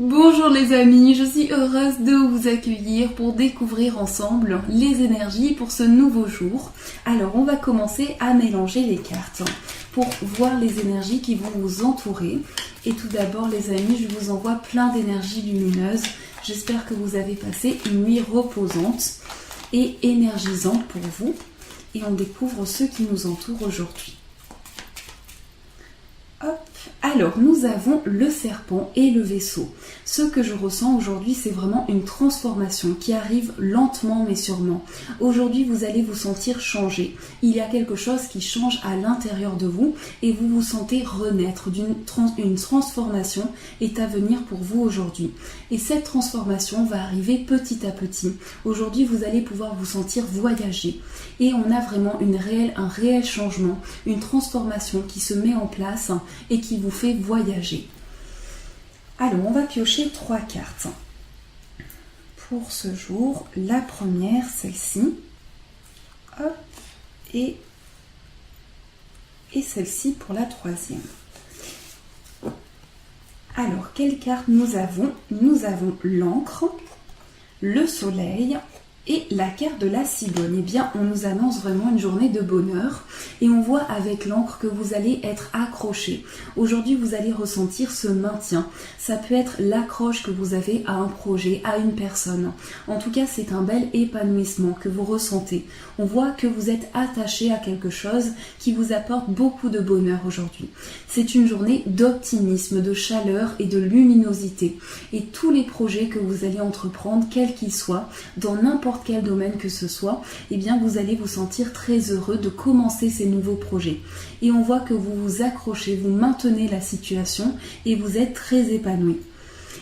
Bonjour les amis, je suis heureuse de vous accueillir pour découvrir ensemble les énergies pour ce nouveau jour. Alors on va commencer à mélanger les cartes pour voir les énergies qui vont vous entourer. Et tout d'abord les amis, je vous envoie plein d'énergies lumineuses. J'espère que vous avez passé une nuit reposante et énergisante pour vous. Et on découvre ceux qui nous entourent aujourd'hui. Hop. Alors, nous avons le serpent et le vaisseau. Ce que je ressens aujourd'hui, c'est vraiment une transformation qui arrive lentement mais sûrement. Aujourd'hui, vous allez vous sentir changer. Il y a quelque chose qui change à l'intérieur de vous et vous vous sentez renaître. Une transformation est à venir pour vous aujourd'hui. Et cette transformation va arriver petit à petit. Aujourd'hui, vous allez pouvoir vous sentir voyager. Et on a vraiment un réel changement, une transformation qui se met en place et qui vous fait voyager. Alors, on va piocher 3 cartes pour ce jour. La première, celle-ci. Hop. Et celle-ci pour la troisième. Alors, quelles cartes nous avons? Nous avons l'encre, le soleil et la carte de la cigogne. Eh bien, on nous annonce vraiment une journée de bonheur. Et on voit avec l'encre que vous allez être accroché. Aujourd'hui, vous allez ressentir ce maintien. Ça peut être l'accroche que vous avez à un projet, à une personne. En tout cas, c'est un bel épanouissement que vous ressentez. On voit que vous êtes attaché à quelque chose qui vous apporte beaucoup de bonheur aujourd'hui. C'est une journée d'optimisme, de chaleur et de luminosité. Et tous les projets que vous allez entreprendre, quels qu'ils soient, dans n'importe quel domaine que ce soit, eh bien vous allez vous sentir très heureux de commencer ces nouveaux projets. Et on voit que vous vous accrochez, vous maintenez la situation et vous êtes très épanoui.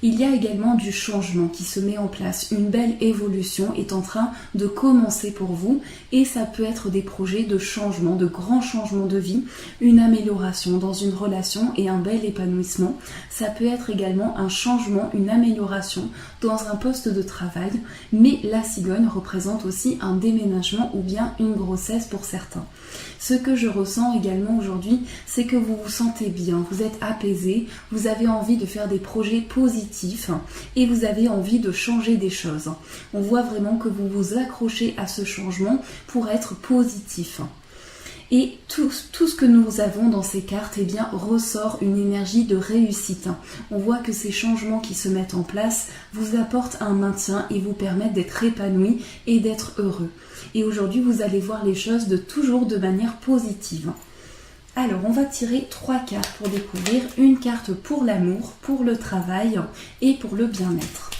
Il y a également du changement qui se met en place. Une belle évolution est en train de commencer pour vous et ça peut être des projets de changement, de grands changements de vie, une amélioration dans une relation et un bel épanouissement. Ça peut être également un changement, une amélioration dans un poste de travail, mais la cigogne représente aussi un déménagement ou bien une grossesse pour certains. Ce que je ressens également aujourd'hui, c'est que vous vous sentez bien, vous êtes apaisé, vous avez envie de faire des projets positifs et vous avez envie de changer des choses. On voit vraiment que vous vous accrochez à ce changement pour être positif. Et tout ce que nous avons dans ces cartes, eh bien, ressort une énergie de réussite. On voit que ces changements qui se mettent en place vous apportent un maintien et vous permettent d'être épanoui et d'être heureux. Et aujourd'hui, vous allez voir les choses toujours de manière positive. Alors, on va tirer 3 cartes pour découvrir. Une carte pour l'amour, pour le travail et pour le bien-être.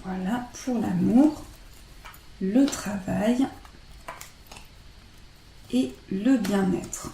Voilà, pour l'amour, le travail et le bien-être.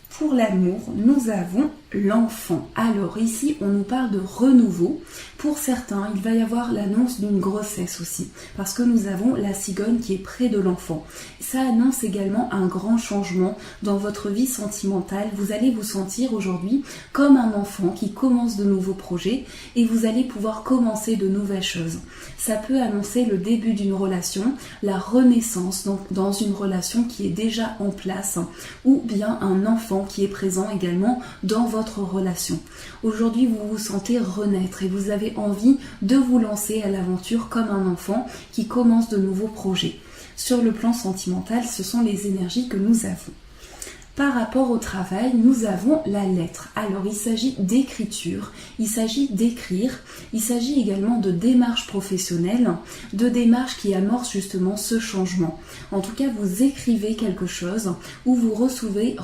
Pour l'amour, nous avons l'enfant. Alors ici, on nous parle de renouveau. Pour certains, il va y avoir l'annonce d'une grossesse aussi, parce que nous avons la cigogne qui est près de l'enfant. Ça annonce également un grand changement dans votre vie sentimentale. Vous allez vous sentir aujourd'hui comme un enfant qui commence de nouveaux projets et vous allez pouvoir commencer de nouvelles choses. Ça peut annoncer le début d'une relation, la renaissance dans une relation qui est déjà en place, ou bien un enfant qui est présent également dans votre relation. Aujourd'hui, vous vous sentez renaître et vous avez envie de vous lancer à l'aventure comme un enfant qui commence de nouveaux projets. Sur le plan sentimental, ce sont les énergies que nous avons. Par rapport au travail, nous avons la lettre. Alors, il s'agit d'écriture, il s'agit d'écrire, il s'agit également de démarches professionnelles, de démarches qui amorcent justement ce changement. En tout cas, vous écrivez quelque chose ou vous recevez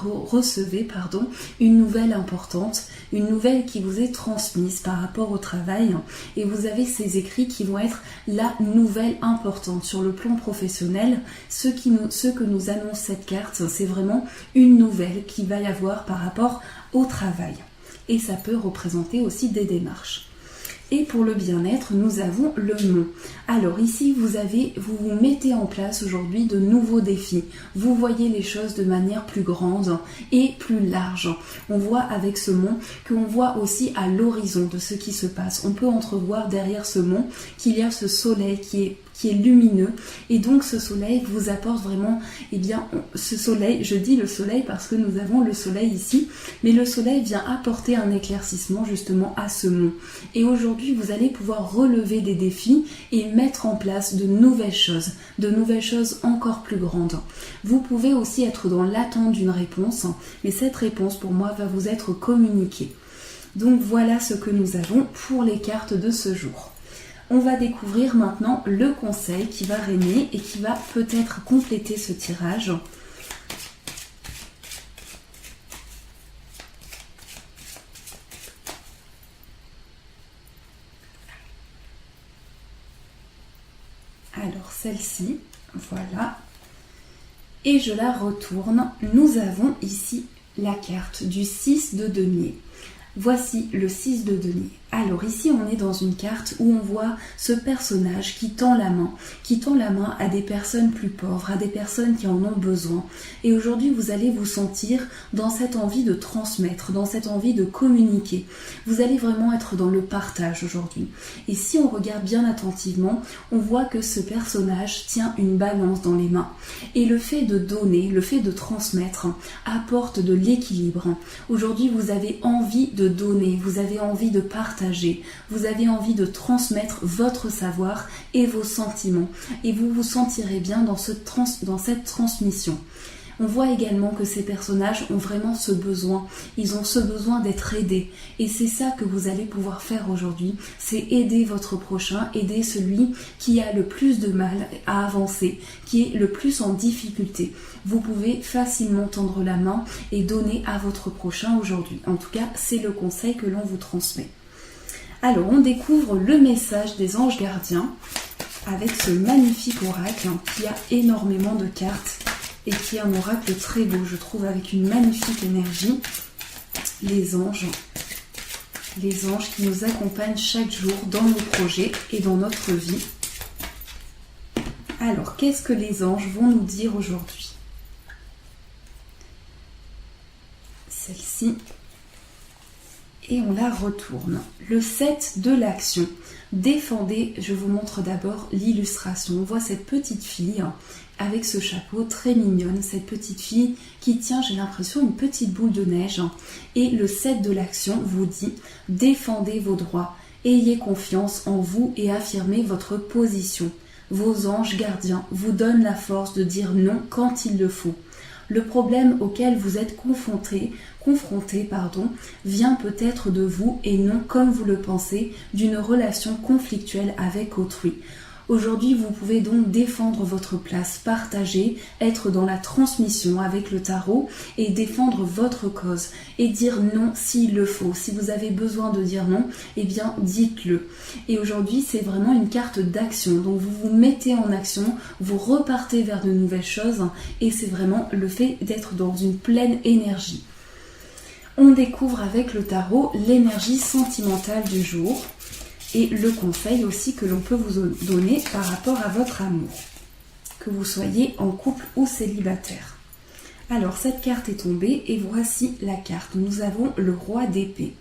une nouvelle importante, une nouvelle qui vous est transmise par rapport au travail et vous avez ces écrits qui vont être la nouvelle importante sur le plan professionnel. Ce que nous annonce cette carte, c'est vraiment une nouvelle qu'il va y avoir par rapport au travail. Et ça peut représenter aussi des démarches. Et pour le bien-être, nous avons le mont. Alors ici, vous vous mettez en place aujourd'hui de nouveaux défis. Vous voyez les choses de manière plus grande et plus large. On voit avec ce mont qu'on voit aussi à l'horizon de ce qui se passe. On peut entrevoir derrière ce mont qu'il y a ce soleil qui qui est lumineux. Et donc ce soleil vous apporte vraiment, ce soleil, je dis le soleil parce que nous avons le soleil ici, mais le soleil vient apporter un éclaircissement justement à ce mont. Et aujourd'hui, vous allez pouvoir relever des défis et mettre en place de nouvelles choses encore plus grandes. Vous pouvez aussi être dans l'attente d'une réponse, mais cette réponse pour moi va vous être communiquée. Donc voilà ce que nous avons pour les cartes de ce jour. On va découvrir maintenant le conseil qui va régner et qui va peut-être compléter ce tirage. Alors celle-ci, voilà. Et je la retourne. Nous avons ici la carte du 6 de denier. Voici le 6 de denier. Alors ici on est dans une carte où on voit ce personnage qui tend la main à des personnes plus pauvres, à des personnes qui en ont besoin. Et aujourd'hui vous allez vous sentir dans cette envie de transmettre, dans cette envie de communiquer. Vous allez vraiment être dans le partage aujourd'hui. Et si on regarde bien attentivement, on voit que ce personnage tient une balance dans les mains. Et le fait de donner, le fait de transmettre apporte de l'équilibre. Aujourd'hui vous avez envie de donner, vous avez envie de partager. Vous avez envie de transmettre votre savoir et vos sentiments et vous vous sentirez bien dans cette transmission. On voit également que ces personnages ont vraiment ce besoin, ils ont ce besoin d'être aidés et c'est ça que vous allez pouvoir faire aujourd'hui, c'est aider votre prochain, aider celui qui a le plus de mal à avancer, qui est le plus en difficulté. Vous pouvez facilement tendre la main et donner à votre prochain aujourd'hui. En tout cas, c'est le conseil que l'on vous transmet. Alors, on découvre le message des anges gardiens avec ce magnifique oracle qui a énormément de cartes et qui est un oracle très beau, je trouve, avec une magnifique énergie. Les anges qui nous accompagnent chaque jour dans nos projets et dans notre vie. Alors, qu'est-ce que les anges vont nous dire aujourd'hui? Celle-ci. Et on la retourne. Le 7 de l'action. Défendez, je vous montre d'abord l'illustration. On voit cette petite fille avec ce chapeau très mignonne, cette petite fille qui tient, j'ai l'impression, une petite boule de neige. Et le 7 de l'action vous dit, défendez vos droits, ayez confiance en vous et affirmez votre position. Vos anges gardiens vous donnent la force de dire non quand il le faut. Le problème auquel vous êtes confronté, vient peut-être de vous et non, comme vous le pensez, d'une relation conflictuelle avec autrui. Aujourd'hui, vous pouvez donc défendre votre place, partager, être dans la transmission avec le tarot et défendre votre cause et dire non s'il le faut. Si vous avez besoin de dire non, eh bien dites-le. Et aujourd'hui, c'est vraiment une carte d'action. Donc vous vous mettez en action, vous repartez vers de nouvelles choses et c'est vraiment le fait d'être dans une pleine énergie. On découvre avec le tarot l'énergie sentimentale du jour. Et le conseil aussi que l'on peut vous donner par rapport à votre amour, que vous soyez en couple ou célibataire. Alors cette carte est tombée et voici la carte. Nous avons le roi d'épée.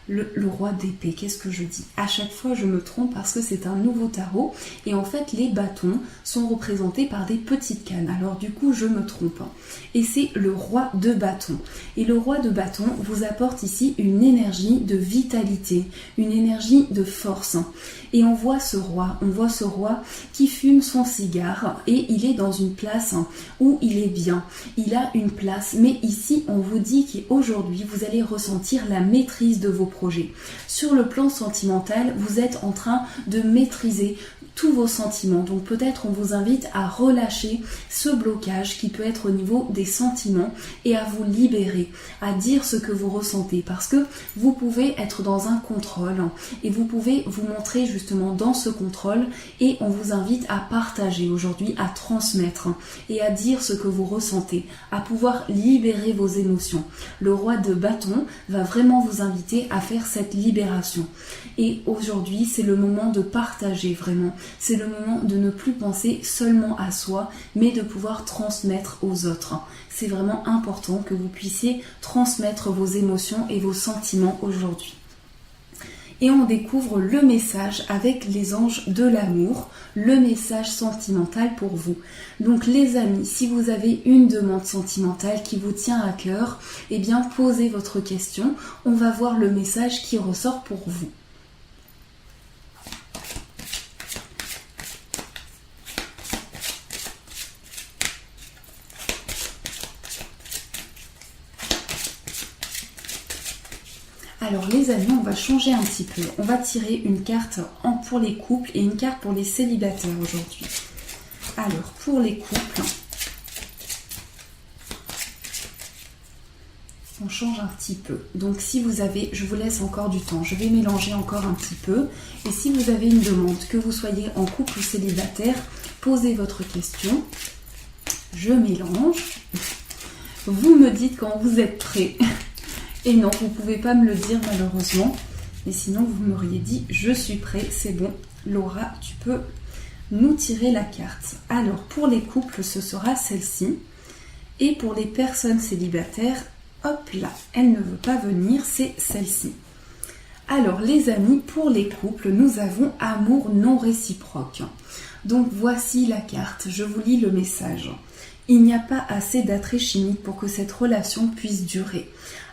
Le roi d'épée, qu'est-ce que je dis? À chaque fois je me trompe parce que c'est un nouveau tarot et en fait les bâtons sont représentés par des petites cannes. Alors du coup je me trompe. Et c'est le roi de bâton. Et le roi de bâton vous apporte ici une énergie de vitalité, une énergie de force. Et on voit ce roi qui fume son cigare et il est dans une place où il est bien. Il a une place, mais ici on vous dit qu'aujourd'hui vous allez ressentir la maîtrise de vos projets. Sur le plan sentimental, vous êtes en train de maîtriser tous vos sentiments. Donc peut-être on vous invite à relâcher ce blocage qui peut être au niveau des sentiments et à vous libérer, à dire ce que vous ressentez parce que vous pouvez être dans un contrôle et vous pouvez vous montrer justement dans ce contrôle et on vous invite à partager aujourd'hui, à transmettre et à dire ce que vous ressentez, à pouvoir libérer vos émotions. Le roi de bâton va vraiment vous inviter à faire cette libération et aujourd'hui c'est le moment de partager vraiment. C'est le moment de ne plus penser seulement à soi, mais de pouvoir transmettre aux autres. C'est vraiment important que vous puissiez transmettre vos émotions et vos sentiments aujourd'hui. et on découvre le message avec les anges de l'amour, le message sentimental pour vous. Donc les amis, si vous avez une demande sentimentale qui vous tient à cœur, eh bien posez votre question, on va voir le message qui ressort pour vous. Alors les amis, on va changer un petit peu. On va tirer une carte pour les couples et une carte pour les célibataires aujourd'hui. Alors pour les couples, on change un petit peu. Donc si vous avez, je vous laisse encore du temps, je vais mélanger encore un petit peu. Et si vous avez une demande, que vous soyez en couple ou célibataire, posez votre question. Je mélange. Vous me dites quand vous êtes prêts. Et non, vous ne pouvez pas me le dire malheureusement. Mais sinon, vous m'auriez dit, je suis prêt, c'est bon. Laura, tu peux nous tirer la carte. Alors, pour les couples, ce sera celle-ci. Et pour les personnes célibataires, hop là, elle ne veut pas venir, c'est celle-ci. Alors, les amis, pour les couples, nous avons amour non réciproque. Donc, voici la carte. Je vous lis le message. Il n'y a pas assez d'attrait chimique pour que cette relation puisse durer.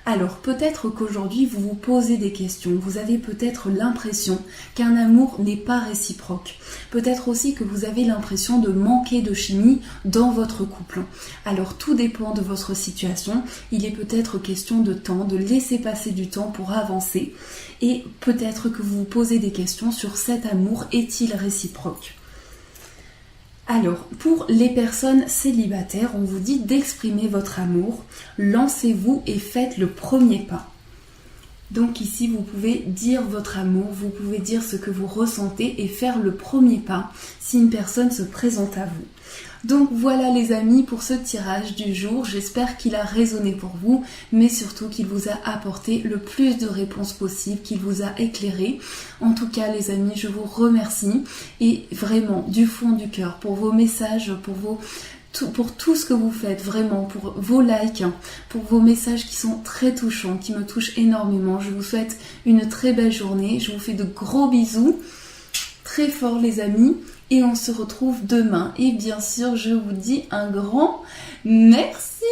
Alors peut-être qu'aujourd'hui vous vous posez des questions, vous avez peut-être l'impression qu'un amour n'est pas réciproque. Peut-être aussi que vous avez l'impression de manquer de chimie dans votre couple. Alors tout dépend de votre situation, il est peut-être question de temps, de laisser passer du temps pour avancer. Et peut-être que vous vous posez des questions sur cet amour, est-il réciproque ? Alors, pour les personnes célibataires, on vous dit d'exprimer votre amour, lancez-vous et faites le premier pas. Donc ici, vous pouvez dire votre amour, vous pouvez dire ce que vous ressentez et faire le premier pas si une personne se présente à vous. Donc voilà les amis pour ce tirage du jour, j'espère qu'il a résonné pour vous, mais surtout qu'il vous a apporté le plus de réponses possibles, qu'il vous a éclairé. En tout cas les amis, je vous remercie et vraiment du fond du cœur pour vos messages, pour tout ce que vous faites, vraiment, pour vos likes, pour vos messages qui sont très touchants, qui me touchent énormément. Je vous souhaite une très belle journée, je vous fais de gros bisous, très fort les amis. Et on se retrouve demain. Et bien sûr, je vous dis un grand merci.